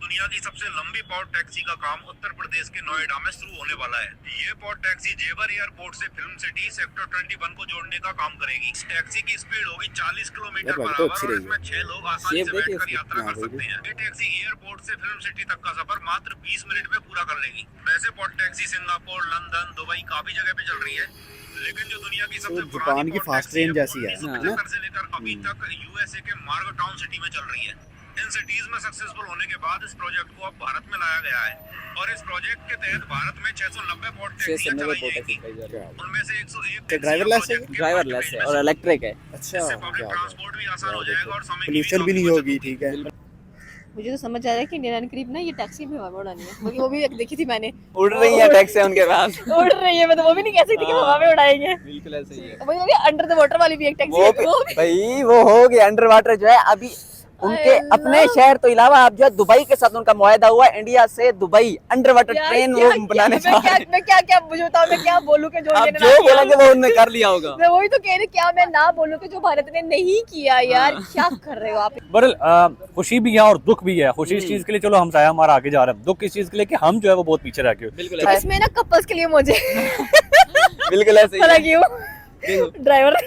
दुनिया की सबसे लंबी पॉड टैक्सी का काम उत्तर प्रदेश के नोएडा में शुरू होने वाला है। ये पॉड टैक्सी जेवर एयरपोर्ट से फिल्म सिटी सेक्टर 21 को जोड़ने का काम करेगी। इस टैक्सी की स्पीड होगी 40 किलोमीटर पर आवर और इसमें 6 लोग आसानी से बैठकर यात्रा कर सकते हैं। ये टैक्सी एयरपोर्ट से फिल्म सिटी तक का सफर मात्र 20 मिनट में पूरा कर लेगी। वैसे pod taxi Singapore, London, Dubai काफी जगह पे चल रही है, लेकिन जो दुनिया की सबसे जापान की फास्ट ट्रेन जैसी है 1975 से लेकर अभी तक यूएसए के मार्ग टाउन सिटी में चल रही है। इन सिटीज में सक्सेसफुल होने के बाद इस प्रोजेक्ट को अब भारत में लाया गया है और इस प्रोजेक्ट के तहत भारत में 690 पॉड टैक्सियां चलाई जाएंगी। उनमें से 101 ड्राइवरलेस है और इलेक्ट्रिक है। अच्छा, पब्लिक ट्रांसपोर्ट भी आसान हो जाएगा और समय की पोल्यूशन भी नहीं होगी। ठीक है, मुझे तो समझ आ रहा है कि इंडियन करीब ना ये टैक्सी भी हवा में उड़ानी है, क्योंकि वो भी एक देखी थी मैंने, उड़ रही है टैक्सी उनके पास, उड़ रही है, मतलब वो भी नहीं कह सकती कि हवा में उड़ाएंगे। बिल्कुल ऐसे ही है। वही अंडर द वाटर वाली भी एक टैक्सी वो है, भी भाई वो हो गया अंडर वाटर जो है अभी उनके अपने शहर तो इलावा आप जो है दुबई के साथ उनका मुआहदा हुआ है, इंडिया से दुबई अंडर वाटर ट्रेन वो बनाने चाह रहे हैं। मैं क्या मुझे बताओ, मैं क्या बोलूं कि जो आप इन्होंने जो ना किया? बोलेंगे वो उन्होंने कर लिया होगा। मैं वही तो कह रही, क्या मैं ना बोलूं कि जो भारत ने नहीं किया यार, क्या कर रहे हो आप। बहरहाल खुशी भी है और दुख भी है। खुशी इस चीज के लिए चलो हम शायद हमारा आगे जा रहे हैं, दुख इस चीज के लिए कि हम जो है वो बहुत पीछे रह गए। बिल्कुल इसमें ना कपल्स के लिए मुझे बिल्कुल ऐसे पता ही क्यों ड्राइवर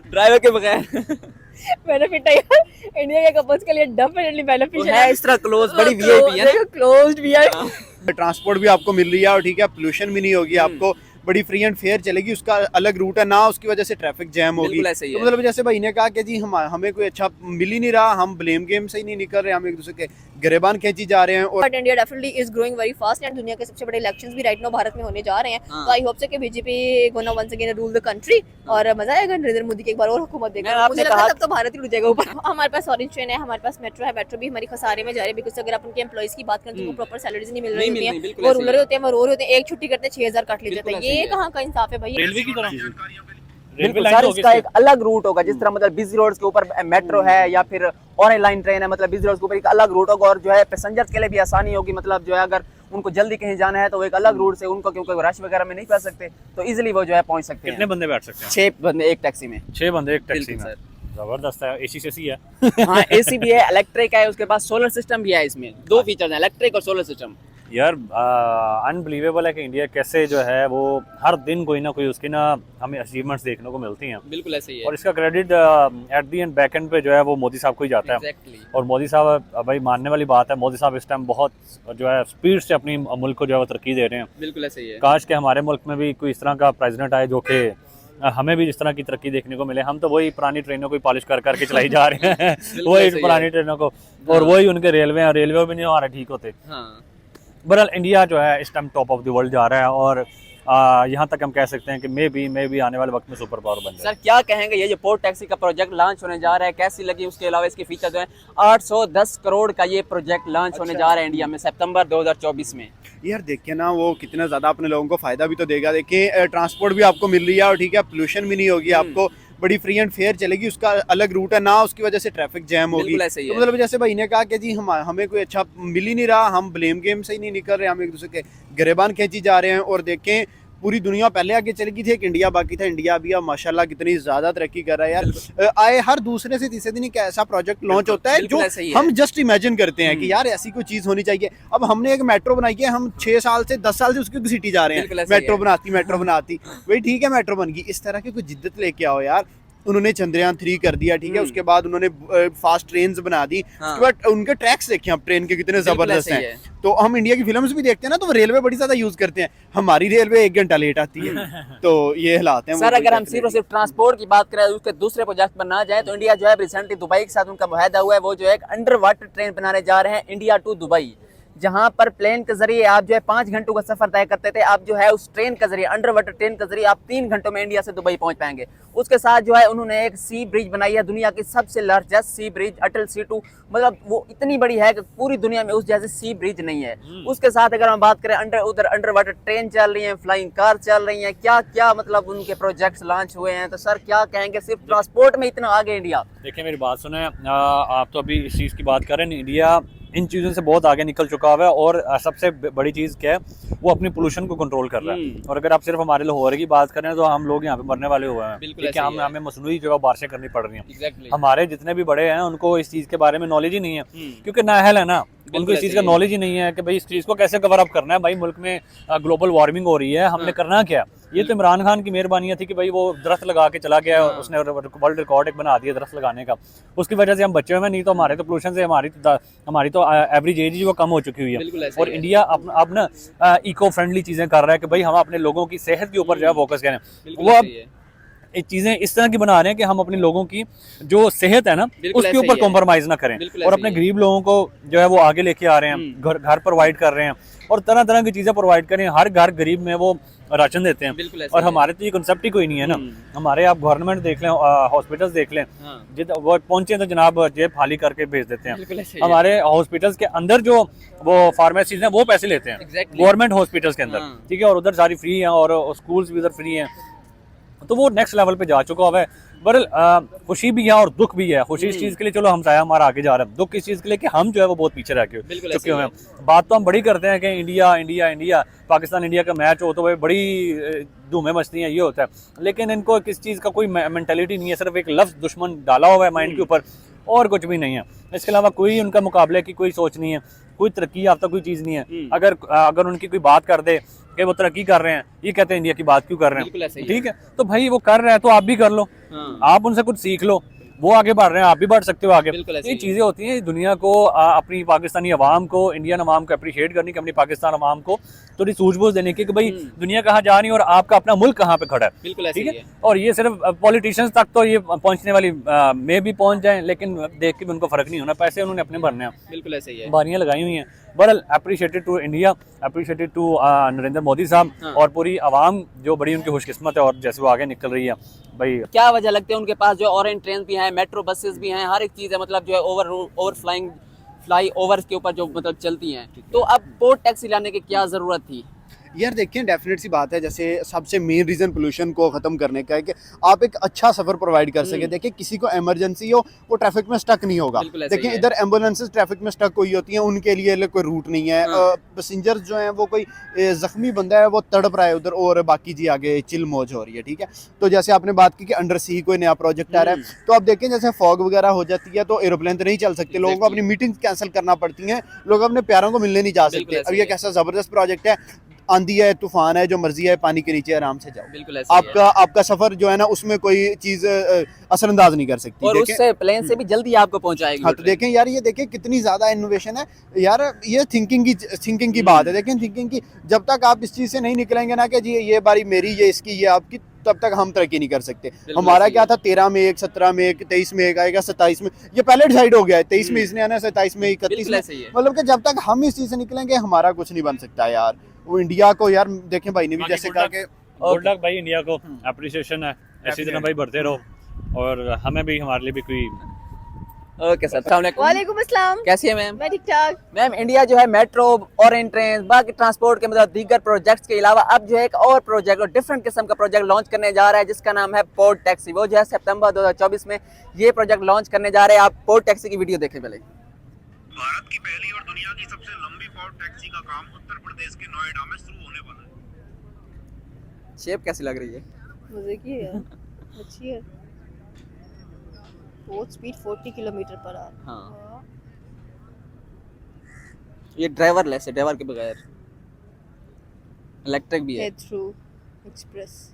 ड्राइवर के बगैर बेनिफिट है यार, इंडिया के कपल्स के लिए डेफिनेटली बेनिफिट है। इस तरह क्लोज बड़ी वीआईपी है ना, क्लोज्ड वीआईपी। ट्रांसपोर्ट भी आपको मिल रही है और ठीक है, पोल्यूशन भी नहीं होगी, आपको बड़ी फ्री एंड फेयर चलेगी। उसका अलग रूट है ना, उसकी वजह से ट्रैफिक जैम होगी। तो मतलब जैसे भाई ने कहा कि जी हमें कोई अच्छा मिल ही नहीं रहा, हम ब्लेम गेम से ही नहीं निकल रहे, हम एक दूसरे के गिरेबान खींची जा रहे हैं। और but India definitely is growing very fast and दुनिया के सबसे बड़े इलेक्शंस भी राइट नाउ भारत में होने जा रहे हैं। तो आई होप से कि BJP gonna once again rule the country और मजा आएगा नरेंद्र मोदी की एक बार और हुकूमत देगा। मुझे लगता है तब तो भारत ही रुकेगा ऊपर। हमारे पास ऑरेंज ट्रेन है, हमारे पास मेट्रो है, मेट्रो भी हमारी खसारे में जा रही है, बिकॉज़ अगर आप उनके एम्प्लॉइज की बात करें तो वो प्रॉपर सैलरीज नहीं मिल रही होती है, वो रूलर होते हैं, वो रो रहे होते हैं, एक छुट्टी करते हैं 6000 काट ली जाता है। ये कहाँ का इंसाफ है भाई। रेलवे की तरह बिल्कुल सर, इसका एक अलग रूट होगा। जिस तरह मतलब बिजी रोड्स के ऊपर मेट्रो है या फिर ऑरेंज लाइन ट्रेन है, मतलब बिजी रोड्स के ऊपर एक अलग रूट होगा और जो है पैसेंजर्स के लिए भी आसानी होगी। मतलब जो है अगर उनको जल्दी कहीं जाना है तो वो एक अलग रूट से उनको, क्योंकि रश वगैरह में नहीं फंस सकते, तो इजीली वो जो है पहुंच सकते हैं। कितने बंदे बैठ सकते हैं? 6 बंदे एक टैक्सी में। 6 बंदे एक टैक्सी में, सर जबरदस्त है। एसी से है हाँ, एसी भी है, इलेक्ट्रिक है, उसके बाद सोलर सिस्टम भी है। इसमें 2 फीचर्स हैं, इलेक्ट्रिक और सोलर सिस्टम। यार अनबिलीवेबल है कि इंडिया कैसे जो है वो हर दिन कोई ना कोई उसकी ना हमें अचीवमेंट्स देखने को मिलती हैं। बिल्कुल ऐसे ही है और इसका credit at the and back and पे जो है वो मोदी साहब को ही जाता है। और मोदी साहब भाई मानने वाली बात है, मोदी साहब इस टाइम बहुत जो है स्पीड से अपनी मुल्क को जो है वो तरक्की दे रहे हैं। बिल्कुल ऐसे ही है। काश के हमारे मुल्क में भी कोई इस तरह का प्रेसिडेंट आए जो कि हमें भी इस तरह की तरक्की देखने को मिले। हम तो वही पुरानी ट्रेनों को पॉलिश कर करके चलाई जा रहे हैं वही पुरानी ट्रेनों को, और वही उनके रेलवे हैं, रेलवे भी नहीं हमारे ठीक होते। बहरहाल इंडिया जो है इस time top of the world जा रहा है और यहाँ तक हम कह सकते हैं कि मे बी आने वाले वक्त में सुपर पावर बन जाए। सर क्या कहेंगे, ये जो पोर्ट टैक्सी का प्रोजेक्ट लॉन्च होने जा रहा है कैसी लगी? उसके अलावा इसके फीचर जो है 810 करोड़ का ये प्रोजेक्ट लॉन्च होने जा रहा है इंडिया में सितंबर 2024 में। यार देखिए ना, वो कितना ज़्यादा अपने लोगों को फ़ायदा भी तो देगा। देखिए ट्रांसपोर्ट भी आपको मिल रही है और ठीक है, पोल्यूशन भी नहीं होगी, आपको बड़ी फ्री एंड फेयर चलेगी। उसका अलग रूट है ना, उसकी वजह से ट्रैफिक जैम होगी। तो मतलब जैसे भाई ने कहा कि जी हमें कोई अच्छा मिल ही नहीं रहा, हम ब्लेम गेम से ही नहीं निकल रहे, हम एक दूसरे के गिरेबान खींची जा रहे हैं। और देखें पूरी दुनिया पहले आगे चली गई थी, एक इंडिया बाकी था। इंडिया भी अब माशाल्लाह कितनी ज़्यादा तरक्की कर रहा है यार। आए हर दूसरे से तीसरे दिन एक ऐसा प्रोजेक्ट लॉन्च होता है जो हम जस्ट इमेजिन करते हैं कि यार ऐसी कोई चीज़ होनी चाहिए। अब हमने एक मेट्रो बनाई है, हम 6 साल से 10 साल से उसकी सिटी जा रहे हैं, मेट्रो बनाती वही ठीक है, मेट्रो बन गई। इस तरह की कोई जिद्दत लेके आओ यार। उन्होंने चंद्रयान 3 कर दिया, ठीक है, उसके बाद उन्होंने फास्ट ट्रेन बना दी, उसके बाद उनके ट्रैक्स देखे आप ट्रेन के कितने जबरदस्त हैं। तो हम इंडिया की फिल्म्स भी देखते हैं ना, तो रेलवे बड़ी ज्यादा यूज करते हैं, हमारी रेलवे 1 घंटा लेट आती है। तो ये हालात हैं सर। अगर हम सिर्फ और सिर्फ ट्रांसपोर्ट की बात करें, उसके दूसरे प्रोजेक्ट पर ना जाए तो इंडिया जो है रिसेंटली दुबई के साथ उनका मुआहदा हुआ है, वो जो है एक अंडर वाटर ट्रेन बनाने जा रहे हैं, इंडिया टू दुबई, जहां पर प्लेन के जरिए आप जो है 5 घंटों का सफर तय करते थे, आप जो है उस ट्रेन के जरिए अंडर वाटर ट्रेन के जरिए आप 3 घंटों में इंडिया से दुबई पहुंच पाएंगे। उसके साथ जो है उन्होंने एक सी ब्रिज बनाई है, दुनिया की सबसे लार्जेस्ट सी ब्रिज, अटल C2, मतलब वो इतनी बड़ी है कि पूरी दुनिया में उस जैसे सी ब्रिज नहीं है। उसके साथ अगर हम बात करें अंडर वाटर ट्रेन चल रही है, फ्लाइंग कार चल रही है, क्या क्या मतलब उनके प्रोजेक्ट्स लॉन्च हुए हैं। तो सर क्या कहेंगे, सिर्फ ट्रांसपोर्ट में इतना आगे इंडिया। देखिए मेरी बात सुने, आप तो अभी इस चीज़ की बात कर रहे हैं, इंडिया इन चीज़ों से बहुत आगे निकल चुका हुआ है। और सबसे बड़ी चीज़ क्या है, वो अपनी पोल्यूशन को कंट्रोल कर रहा है। और अगर आप सिर्फ हमारे लाहौर की बात करें तो हम लोग यहाँ पे मरने वाले हुए हैं, क्योंकि हमें मसनूई जो है बारिशें करनी पड़ रही हैं। हमारे जितने भी बड़े हैं उनको इस चीज़ के बारे में नॉलेज ही नहीं है, क्योंकि नाअहल है ना, उनको इस चीज़ का नॉलेज ही नहीं है कि भाई इस चीज़ को कैसे कवर अप करना है। भाई मुल्क में ग्लोबल वार्मिंग हो रही है, हमने करना क्या। ये तो इमरान खान की मेहरबानी थी कि भाई वो दरख्त लगा के चला गया, उसने वर्ल्ड रिकॉर्ड एक बना दिया दरख्त लगाने का, उसकी वजह से हम बचे हुए हैं। नहीं तो हमारे तो पोल्यूशन से हमारी तो एवरेज एज वो कम हो चुकी हुई है। और इंडिया अब ना इको फ्रेंडली चीज़ें कर रहा है कि भाई हम अपने लोगों की सेहत के ऊपर जो है फोकस करें। वो अब चीजें इस तरह की बना रहे हैं कि हम अपने लोगों की जो सेहत है ना उसके ऊपर कॉम्प्रोमाइज ना करें, और अपने गरीब लोगों को जो है वो आगे लेके आ रहे हैं, घर प्रोवाइड कर रहे हैं और तरह तरह की चीजें प्रोवाइड करें। हर घर गरीब में वो राशन देते हैं। और हमारे तो ये कंसेप्ट ही कोई नहीं है ना। हमारे आप गवर्नमेंट देख लें, हॉस्पिटल्स देख लें, वो पहुंचे तो जनाब जेब खाली करके भेज देते हैं। हमारे हॉस्पिटल्स के अंदर जो वो फार्मेसीज हैं वो पैसे लेते हैं गवर्नमेंट हॉस्पिटल्स के अंदर, ठीक है, और उधर सारी फ्री है और स्कूल्स भी उधर फ्री हैं। तो वो नेक्स्ट लेवल पे जा चुका हुआ है। बहरहाल खुशी भी है और दुख भी है। खुशी इस चीज़ के लिए चलो हमसाया हमारा आगे जा रहा है, दुख इस चीज़ के लिए कि हम जो है वो बहुत पीछे रह चुके हुए हैं। बात तो हम बड़ी करते हैं कि India India India, Pakistan India का मैच हो तो भाई बड़ी धूमें मचती हैं, ये होता है, लेकिन इनको किस चीज़ का कोई मेंटालिटी नहीं है। सिर्फ एक लफ्ज़ दुश्मन डाला हुआ है माइंड के ऊपर और कुछ भी नहीं है। इसके अलावा कोई उनका मुकाबले की कोई सोच नहीं है, कोई तरक्की याफ्ता कोई चीज़ नहीं है। अगर उनकी कोई बात कर दे कि वो तरक्की कर रहे हैं, ये कहते हैं इंडिया की बात क्यों कर रहे हैं, ठीक है, तो भाई वो कर रहे हैं तो आप भी कर लो, आप उनसे कुछ सीख लो। वो आगे बढ़ रहे हैं, आप भी बढ़ सकते हो आगे। ये चीज़ें होती हैं दुनिया को, अपनी पाकिस्तानी अवाम को, इंडियन अवाम को अप्रिशिएट करने की, अपनी पाकिस्तान अवाम को थोड़ी सूझबूझ देने की कि भाई दुनिया कहाँ जा रही है और आपका अपना मुल्क कहाँ पे खड़ा है, ठीक है। और ये सिर्फ पॉलिटिशियंस तक तो ये पहुँचने वाली में भी पहुँच जाएं, लेकिन देख के भी उनको फर्क नहीं होना, पैसे उन्होंने अपने भरने हैं, बिल्कुल ऐसे ही है, बारियाँ लगाई हुई हैं। बहरहाल appreciated to India, appreciated to Narendra Modi साहब और पूरी आवाम जो बड़ी उनकी खुशकिस्मत है और जैसे वो आगे निकल रही है। भाई क्या वजह लगती है उनके पास जो ऑरेंज ट्रेन भी हैं, मेट्रो बसेस भी हैं, हर एक चीज़ है, मतलब जो है ओवर फ्लाई ओवर्स के ऊपर जो मतलब चलती हैं, तो अब पोर्ट टैक्सी लाने की क्या ज़रूरत थी? यार देखिए, डेफिनेट सी बात है, जैसे सबसे मेन रीज़न पोल्यूशन को ख़त्म करने का है कि आप एक अच्छा सफ़र प्रोवाइड कर सके। देखिए किसी को इमरजेंसी हो वो ट्रैफिक में स्टक नहीं होगा। देखिए इधर एम्बुलेंसेज ट्रैफिक में स्टक हुई होती हैं, उनके लिए कोई रूट नहीं है। पैसेंजर्स जो हैं वो कोई ज़ख्मी बंदा है वो तड़प रहा है उधर और बाकी जी आगे चिल मौज हो रही है, ठीक है। तो जैसे आपने बात की कि अंडर सी कोई नया प्रोजेक्ट आ रहा है, तो आप देखें जैसे फॉग वगैरह हो जाती है तो एरोप्लेन तो नहीं चल सकते, लोगों को अपनी मीटिंग कैंसिल करना पड़ती हैं, लोग अपने प्यारों को मिलने नहीं जा सकते। अब ये कैसा ज़बरदस्त प्रोजेक्ट है, आंधी है, तूफान है, जो मर्जी है, पानी के नीचे आराम से जाओ, बिल्कुल आपका सफर जो है ना उसमें कोई चीज असरअंदाज नहीं कर सकती, और उससे प्लेन से भी जल्दी आपको पहुंचाएगी। हाँ, तो देखें यार, ये देखें कितनी ज्यादा इनोवेशन है यार, ये थिंकिंग की बात है। देखें थिंकिंग की, जब तक आप इस चीज से नहीं निकलेंगे ना कि जी ये बारी मेरी, ये इसकी, ये आपकी, तब तक हम तरक्की नहीं कर सकते। हमारा क्या था, 13 में एक, 17 में एक, 23 में एक आएगा, 27 में, ये पहले डिसाइड हो गया है, 23 में इसने आना, 27 में 31 में, मतलब कि जब तक हम इस चीज से निकलेंगे हमारा कुछ नहीं बन सकता यार। वो इंडिया को यार देखें भाई ने भी जैसे कहा कि गुड लक भाई, इंडिया को अप्रिसिएशन है, ऐसी तरह भाई बढ़ते रहो और हमें भी, हमारे लिए भी कोई। ओके सर, अस्सलाम वालेकुम। वालेकुम अस्सलाम। कैसी है मैम? मैं ठीक ठाक। मैम, इंडिया जो है मेट्रो, ऑरेंज ट्रेन, बाकी ट्रांसपोर्ट के मतलब दीगर प्रोजेक्ट्स के अलावा अब जो है एक और प्रोजेक्ट और डिफरेंट किस्म का प्रोजेक्ट लॉन्च करने जा रहा है जिसका नाम है पोर्ट टैक्सी। वो जो है सितंबर 2024 में ये प्रोजेक्ट लॉन्च करने जा रहे हैं। आप पोर्ट टैक्सी की वीडियो देखें पहले। भारत की पहली और दुनिया की सबसे लंबी पोर्ट टैक्सी का काम उत्तर प्रदेश के नोएडा में शुरू होने वाला है। शेप कैसी लग रही है? मजे की है, अच्छी है। Boat speed 40 kilometre per hour. हाँ, ये ड्राइवर लेस है, ड्राइवर के बगैर, इलेक्ट्रिक भी है। Through express.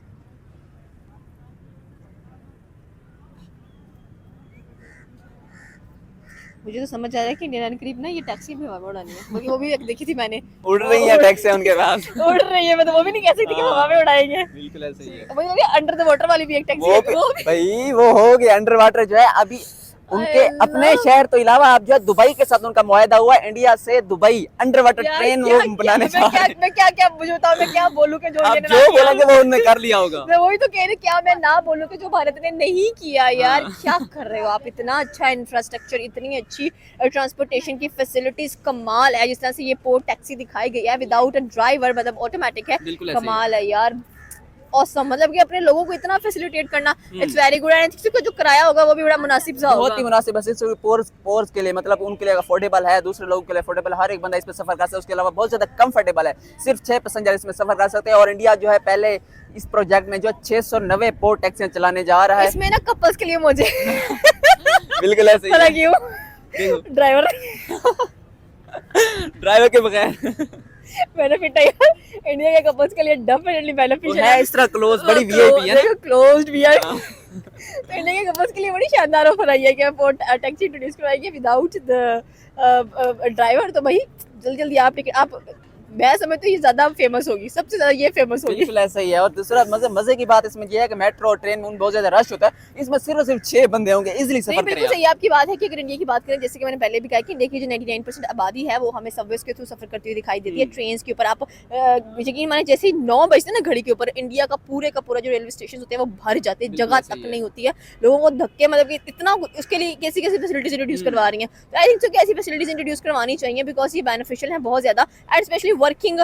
मुझे तो समझ आ रहा है कि इंडियन करीब ना ये टैक्सी भी हवा में उड़ानी है, क्योंकि वो भी एक देखी थी मैंने, उड़ रही है टैक्सी उनके पास। उड़ रही है, मतलब वो भी नहीं कह सकती कि हवा में उड़ाएंगे। बिल्कुल ऐसे ही है। वही होगी अंडर द वाटर वाली भी एक टैक्सी है, वो भी भाई वो हो गया अंडर वाटर जो है अभी उनके अपने शहर तो इलावा आप जो है दुबई के साथ उनका मुआहदा हुआ है, इंडिया से दुबई अंडर वाटर ट्रेन वो बनाने जा रहे हैं। मैं क्या मुझे बताओ, मैं क्या बोलूं कि जो आप जो बोलेंगे वो उन्होंने कर लिया होगा। मैं वही तो कह रही, क्या मैं ना बोलूं कि जो भारत ने नहीं किया यार। क्या कर रहे हो आप, इतना अच्छा इंफ्रास्ट्रक्चर, इतनी अच्छी ट्रांसपोर्टेशन की फैसिलिटीज, कमाल है। जिस तरह से ये पोर्ट टैक्सी दिखाई गई है विदाउट अ ड्राइवर, मतलब ऑटोमेटिक है, कमाल है यार। ऑसम, मतलब कि अपने लोगों को इतना फैसिलिटेट करना, इट्स वेरी गुड। एंड किसी को जो किराया होगा वो भी बड़ा मुनासिब सा होगा, बहुत ही मुनासिब है। सिर्फ पोर्स के लिए, मतलब उनके लिए अफोर्डेबल है, दूसरे लोगों के लिए अफोर्डेबल, हर एक बंदा इस पे सफर कर सकता है। उसके अलावा बहुत ज्यादा कंफर्टेबल है, सिर्फ 6 पैसेंजर इसमें सफर कर सकते हैं। और इंडिया जो है पहले इस प्रोजेक्ट में जो 690 पोर्ट टैक्सियां चलाने जा रहा है। इसमें ना कपल्स के लिए मुझे बिल्कुल ऐसे ही है। क्यों ड्राइवर ड्राइवर के बगैर बेनिफिट है यार, इंडिया के कपल्स के लिए डेफिनेटली बेनिफिशियल है। इस तरह क्लोज बड़ी वीआईपी है ना, क्लोज्ड वीआईपी। तो इंडिया के कपल्स के लिए बड़ी शानदार ऑफर आई है कि पोर्ट टैक्सी इंट्रोड्यूस करवाएगी विदाउट द ड्राइवर। तो भाई जल्दी जल्दी आप टिकट, आप मैं समझती हूँ ये ज्यादा फेमस होगी, सबसे ज्यादा ये फेमस होगी। बिल्कुल ऐसा ही है। और दूसरा मजे की बात इसमें ये है कि मेट्रो और ट्रेन में बहुत ज्यादा रश होता है, इसमें सिर्फ 6 बंदे होंगे, इजली सफर करेंगे। बिल्कुल सही आपकी बात है कि अगर इंडिया की बात करें, जैसे कि मैंने पहले भी कहा कि इंडिया की जो 99% आबादी है वो हमें सबवेज के थ्रू सफर करती हुई दिखाई देती है। ट्रेन के ऊपर आप यकीन माने जैसे 9 बजते हैं ना घड़ी के ऊपर, इंडिया का पूरा जो रेलवे स्टेशन होते हैं वो भर जाते हैं, जगह तक नहीं होती है, लोगों को धक्के, मतलब कि इतना उसके लिए कैसी कैसी फैसिलिटीज इंट्रोड्यूस करवा रही हैं। तो आई थिंक सो कि ऐसी फैसिलिटीज इंट्रोड्यूस करवानी चाहिए, बिकॉज ये बेनिफिशियल है बहुत ज्यादा, एंड स्पेशली वर्किंग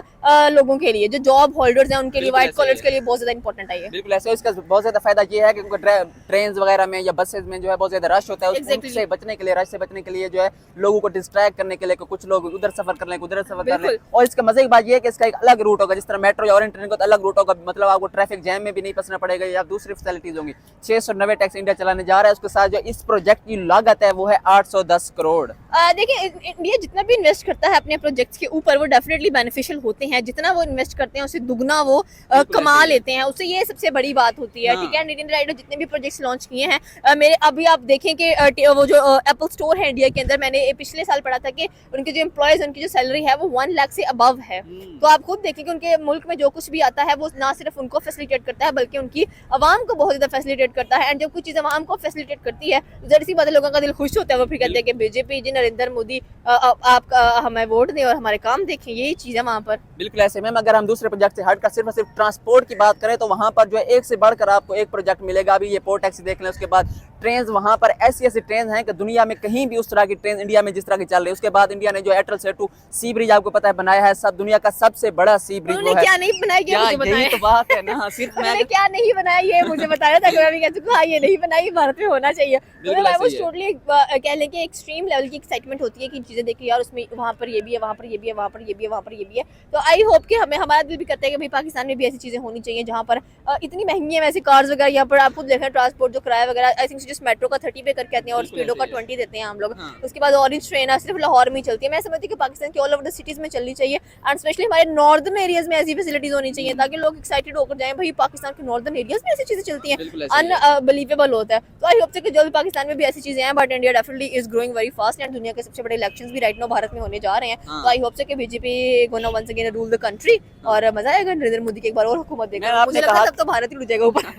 लोगों के लिए, जो जॉब होल्डर्स हैं उनके लिए, व्हाइट कॉलर्स के लिए बहुत ज्यादा इंपॉर्टेंट है ये। बिल्कुल ऐसे। इसका बहुत ज्यादा फायदा ये है कि ट्रेन वगैरह में या बसेज में जो है बहुत ज्यादा रश होता है, उससे बचने के लिए, रश से बचने के लिए जो है लोगों को डिस्ट्रैक्ट करने के लिए, कुछ लोग उधर सफर कर लें, उधर सफर कर लें। और इसका मजे की बात ये है कि इसका एक अलग रूट होगा, जिस तरह मेट्रो या ऑरेंज ट्रेन का अलग रूट होगा, मतलब आपको ट्रैफिक जैम में भी नहीं फंसना पड़ेगा, या दूसरी फैसिलिटीज होंगी। 690 टैक्सी इंडिया चलाने जा रहा है, उसके साथ जो इस प्रोजेक्ट की लागत है वो है 810 करोड़। देखिए इंडिया जितना भी इन्वेस्ट करता है अपने प्रोजेक्ट्स के ऊपर वो डेफिनेटली बेनिफिशियल होते हैं, जितना वो इन्वेस्ट करते हैं उससे दुगना वो कमा लेते हैं, उससे ये सबसे बड़ी बात होती है। ठीक है, इंडियन राइडर जितने भी प्रोजेक्ट्स लॉन्च किए हैं, मेरे अभी आप देखें कि वो जो एप्पल स्टोर है इंडिया के अंदर, मैंने पिछले साल पढ़ा था कि उनके जो एम्प्लॉयज, उनकी जो सैलरी है वो 1 लाख से अबव है। तो आप खुद देखें कि उनके मुल्क में जो कुछ भी आता है वो ना सिर्फ उनको फैसिलिटेट करता है बल्कि उनकी आवाम को बहुत ज्यादा फैसिलिटेट करता है। एंड जब कुछ चीज़ आवाम को फैसिलिटेट करती है जरा सी बात है, लोगों का दिल खुश होता है, वो फिर कहते हैं कि बीजेपी जी, नरेंद्र मोदी आप हमें वोट दें और हमारे काम देखें, यही चीज़ है वहाँ पर। बिल्कुल ऐसे। मैम अगर हम दूसरे प्रोजेक्ट से हटकर सिर्फ ट्रांसपोर्ट की बात करें तो वहाँ पर जो है एक से बढ़कर आपको एक प्रोजेक्ट मिलेगा। अभी ये पोर्ट टैक्सी देख लें, उसके बाद ट्रेन, वहाँ पर ऐसी ट्रेन हैं कि दुनिया में कहीं भी उस तरह की ट्रेन इंडिया में जिस तरह की चल रही है। उसके बाद इंडिया ने जो एटल सेतु सी ब्रिज आपको पता है बनाया है, सब दुनिया का सबसे बड़ा सी ब्रिज वो है। क्या नहीं बनाया ये मुझे बताएं। यही तो बात है ना, सिर्फ मैंने क्या नहीं बनाया ये मुझे बताया था, मैं भी कह चुका हाँ ये नहीं बनाई, भारत में होना चाहिए। मतलब वो टोटली कह लें कि एक्सट्रीम लेवल की एक्साइटमेंट होती है कि चीजें देखिए यार, उसमें वहाँ पर ये भी है, वहाँ पर ये भी है, वहाँ पर ये भी है, वहाँ पर ये भी है। तो आई होप कि हमें, हमारा दिल भी करता है कि भाई पाकिस्तान में भी ऐसी चीजें होनी चाहिए जहाँ पर इतनी महंगी है वैसे कार्स वगैरह, यहाँ पर आप खुद देखें ट्रांसपोर्ट जो किराया वगैरह, आई थिंक जिस मेट्रो का 30 पे करके आते हैं और स्पीडो का 20 देते हैं हम लोग। उसके बाद ऑरेंज ट्रेन सिर्फ लाहौर में ही चलती है। मैं समझती हूँ कि पाकिस्तान के ऑल ओवर द सिटीज में चलनी चाहिए, एंड स्पेशली हमारे नॉर्दर्न एरियाज में ऐसी फैसिलिटीज होनी चाहिए ताकि लोग एक्साइटेड होकर जाएं, भाई पाकिस्तान के नॉर्दर्न एरियाज में ऐसी चीजें चलती हैं, अनबिलीवेबल होता है। तो आई होप से कि जल्द पाकिस्तान में भी ऐसी चीजें हैं, but India definitely is growing very fast, and दुनिया के सबसे बड़े इलेक्शंस भी राइट नाउ भारत में होने जा रहे हैं। तो आई होप से कि BJP gonna once again rule the country, और मजा आएगा नरेंद्र मोदी की एक बार और हुकूमत देखकर। मुझे लगता है तब तो भारत ही उड़ जाएगा ऊपर।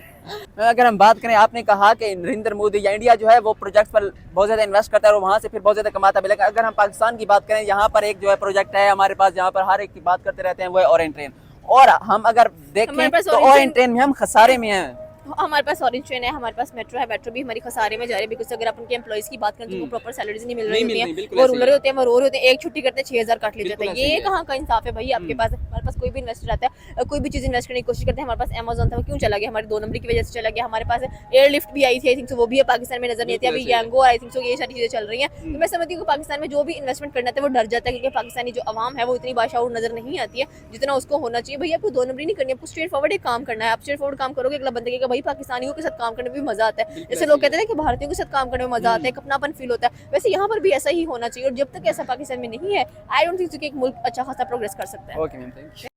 अगर हम बात करें, आपने कहा कि नरेंद्र मोदी या इंडिया जो है वो प्रोजेक्ट पर बहुत ज्यादा इन्वेस्ट करता है और वहाँ से फिर बहुत ज्यादा कमाता है। लेकिन अगर हम पाकिस्तान की बात करें, यहाँ पर एक जो है प्रोजेक्ट है हमारे पास, जहाँ पर हर एक की बात करते रहते हैं, वो है ऑरेंज ट्रेन। और हम अगर देखें तो ऑरेंज ट्रेन में हम खसारे में हैं। हमारे पास ऑरेंज ट्रेन है, हमारे पास मेट्रो है, मेट्रो भी हमारी खसारे में जा रही है, बिकॉज अगर आप उनके एम्प्लॉइज की बात करें तो वो प्रॉपर सैलरीज नहीं मिल रही होती है, वो रूलर होते हैं, वो रो रहे होते हैं, एक छुट्टी करते हैं 6000 काट ले जाते हैं। ये कहाँ का इंसाफ है भाई आपके पास? हमारे पास कोई भी इन्वेस्टर आता है, कोई भी चीज़ इन्वेस्ट करने की कोशिश करते हैं, हमारे पास अमेज़न था, वो क्यों चला गया? हमारे 2 नंबर की वजह से चला गया। हमारे पास एयरलिफ्ट भी आई थी, आई थिंक सो वो भी है पाकिस्तान में नजर नहीं आती। अभी यांगो, आई थिंक सो ये सारी चीज़ें चल रही हैं। तो मैं समझती हूँ कि पाकिस्तान में जो भी इन्वेस्टमेंट करना था वो डर जाता है, क्योंकि पाकिस्तानी जो आवाम है वो इतनी बाशाऊर नजर नहीं आती है जितना उसको होना चाहिए। भैया आपको 2 नंबरी नहीं करनी, आपको स्ट्रेट फॉरवर्ड एक काम करना है। आप स्ट्रेट फॉरवर्ड काम करोगे, अगला बंदे का भाई पाकिस्तानियों के साथ काम करने में भी मजा आता है। जैसे लोग कहते हैं कि भारतीयों के साथ काम करने में मजा आता है, अपनापन फील होता है, वैसे यहाँ पर भी ऐसा ही होना चाहिए। और जब तक ऐसा पाकिस्तान में नहीं है, आई डोंट थिंक कि एक मुल्क अच्छा खासा प्रोग्रेस कर सकता है। Okay ma'am, thank you.